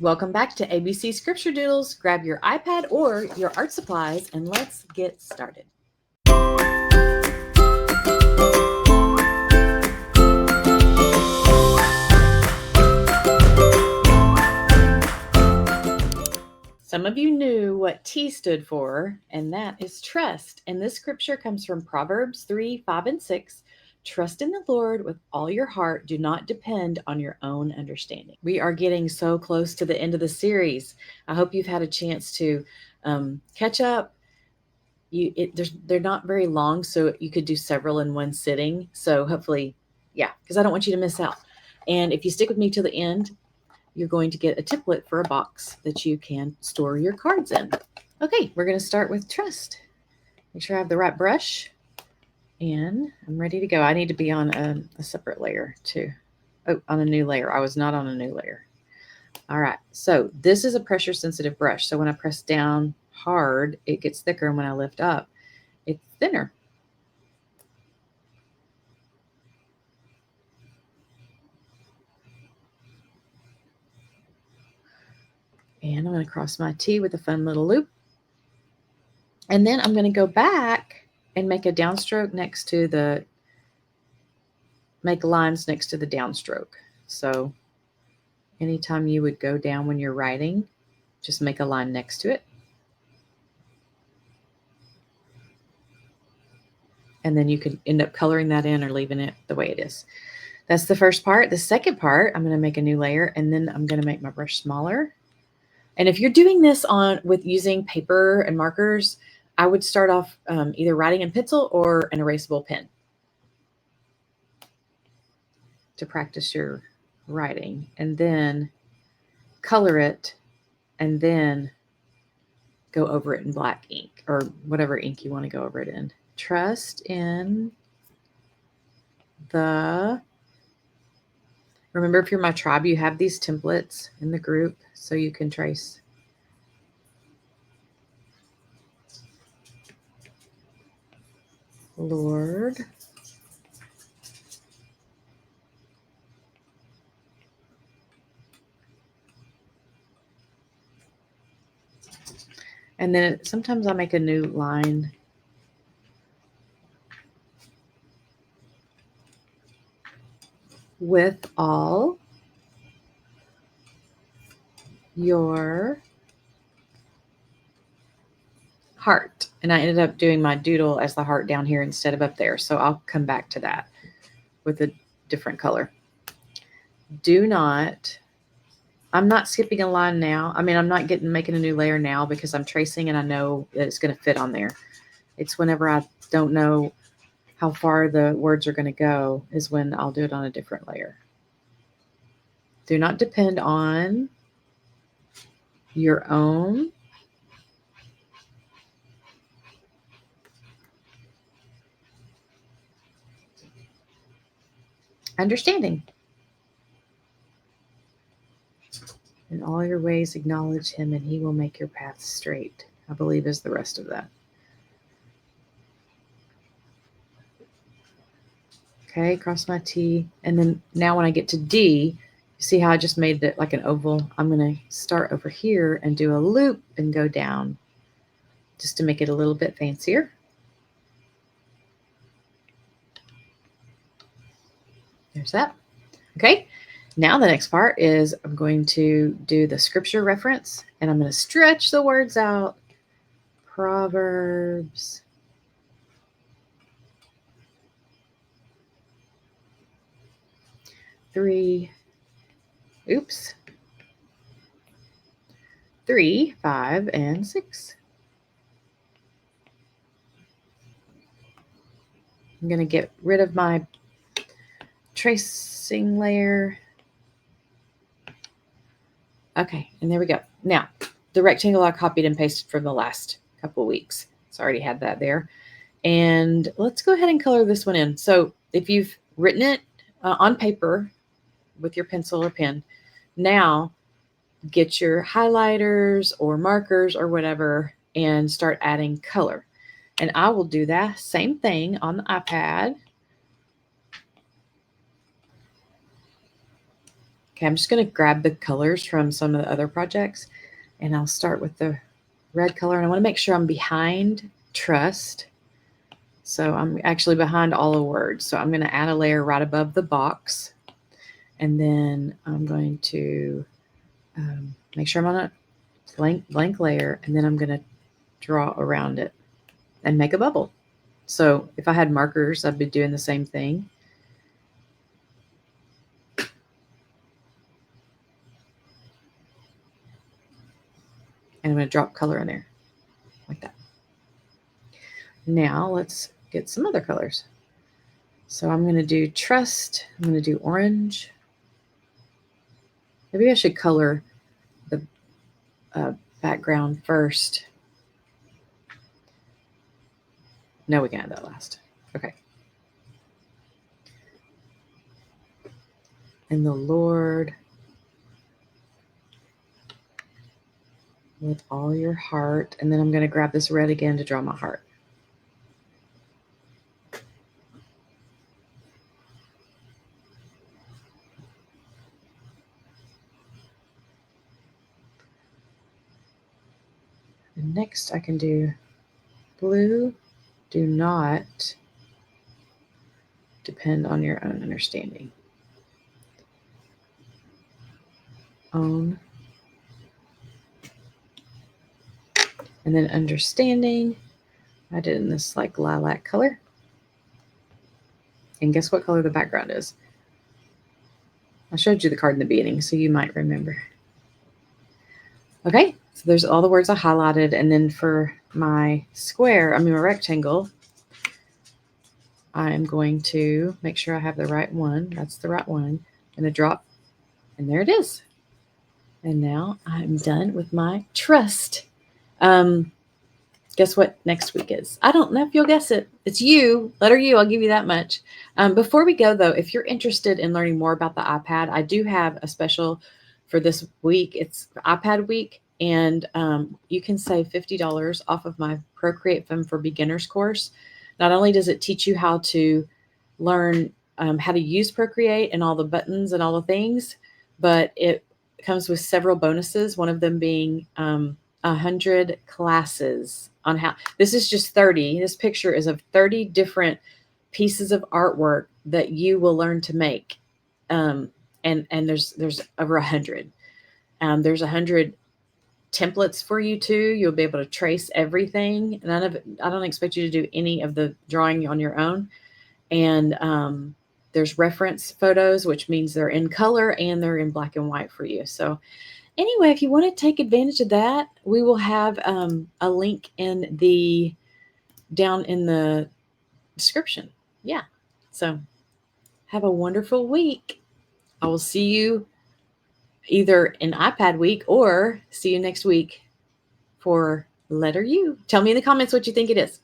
Welcome back to ABC Scripture Doodles. Grab your iPad or your art supplies and let's get started. Some of you knew what T stood for, and that is trust. And this scripture comes from Proverbs 3, 5, and 6. Trust in the Lord with all your heart. Do not depend on your own understanding. We are getting so close to the end of the series. I hope you've had a chance to catch up. They're not very long, so you could do several in one sitting. So hopefully, because I don't want you to miss out. And if you stick with me till the end, you're going to get a template for a box that you can store your cards in. Okay, we're going to start with trust. Make sure I have the right brush. And I'm ready to go. I need to be on a separate layer too. Oh, on a new layer. I was not on a new layer. All right. So this is a pressure sensitive brush. So when I press down hard, it gets thicker. And when I lift up, it's thinner. And I'm going to cross my T with a fun little loop. And then I'm going to go back and make a downstroke next to make lines next to the downstroke. So anytime you would go down when you're writing, just make a line next to it. And then you can end up coloring that in or leaving it the way it is. That's the first part. The second part, I'm going to make a new layer, and then I'm going to make my brush smaller. And if you're doing this with using paper and markers, I would start off either writing in pencil or an erasable pen to practice your writing, and then color it, and then go over it in black ink or whatever ink you want to go over it in. Trust in remember, if you're my tribe, you have these templates in the group so you can trace. Lord, and then sometimes I make a new line. With all your heart. And I ended up doing my doodle as the heart down here instead of up there. So I'll come back to that with a different color. I'm not skipping a line now. I mean, I'm not making a new layer now because I'm tracing and I know that it's going to fit on there. It's whenever I don't know how far the words are going to go is when I'll do it on a different layer. Do not depend on your own understanding. In all your ways, acknowledge him, and he will make your path straight, I believe is the rest of that. Okay, cross my T. And then now when I get to D, you see how I just made it like an oval? I'm going to start over here and do a loop and go down just to make it a little bit fancier. There's that. Okay, now the next part is I'm going to do the scripture reference, and I'm going to stretch the words out. Proverbs 3, 5, and 6. I'm going to get rid of my tracing layer. Okay, and there we go. Now, the rectangle I copied and pasted from the last couple of weeks. So I already had that there. And let's go ahead and color this one in. So if you've written it on paper with your pencil or pen, now get your highlighters or markers or whatever and start adding color. And I will do that same thing on the iPad. Okay, I'm just going to grab the colors from some of the other projects, and I'll start with the red color. And I want to make sure I'm behind trust. So I'm actually behind all the words. So I'm going to add a layer right above the box. And then I'm going to make sure I'm on a blank layer. And then I'm going to draw around it and make a bubble. So if I had markers, I'd be doing the same thing. And I'm going to drop color in there like that. Now let's get some other colors. So I'm going to do trust. I'm going to do orange. Maybe I should color the background first. No, we can add that last. Okay. And the Lord with all your heart. And then I'm going to grab this red again to draw my heart. And next I can do blue. Do not depend on your own understanding. Own. And then understanding. I did in this like lilac color. And guess what color the background is? I showed you the card in the beginning, so you might remember. Okay, so there's all the words I highlighted. And then for my my rectangle, I'm going to make sure I have the right one. That's the right one. I'm going to drop, and there it is. And now I'm done with my trust. Guess what next week is? I don't know if you'll guess it. It's you, letter U. I'll give you that much. Before we go, though, if you're interested in learning more about the iPad, I do have a special for this week. It's iPad week, and you can save $50 off of my Procreate Film for Beginners course. Not only does it teach you how to learn how to use Procreate and all the buttons and all the things, but it comes with several bonuses, one of them being 100 classes on how. This is just 30. This picture is of 30 different pieces of artwork that you will learn to make. And there's over 100. There's 100 templates for you too. You'll be able to trace everything. None of it, I don't expect you to do any of the drawing on your own. And there's reference photos, which means they're in color and they're in black and white for you. So anyway, if you want to take advantage of that, we will have a link down in the description. Yeah. So have a wonderful week. I will see you either in iPad week or see you next week for letter U. Tell me in the comments what you think it is.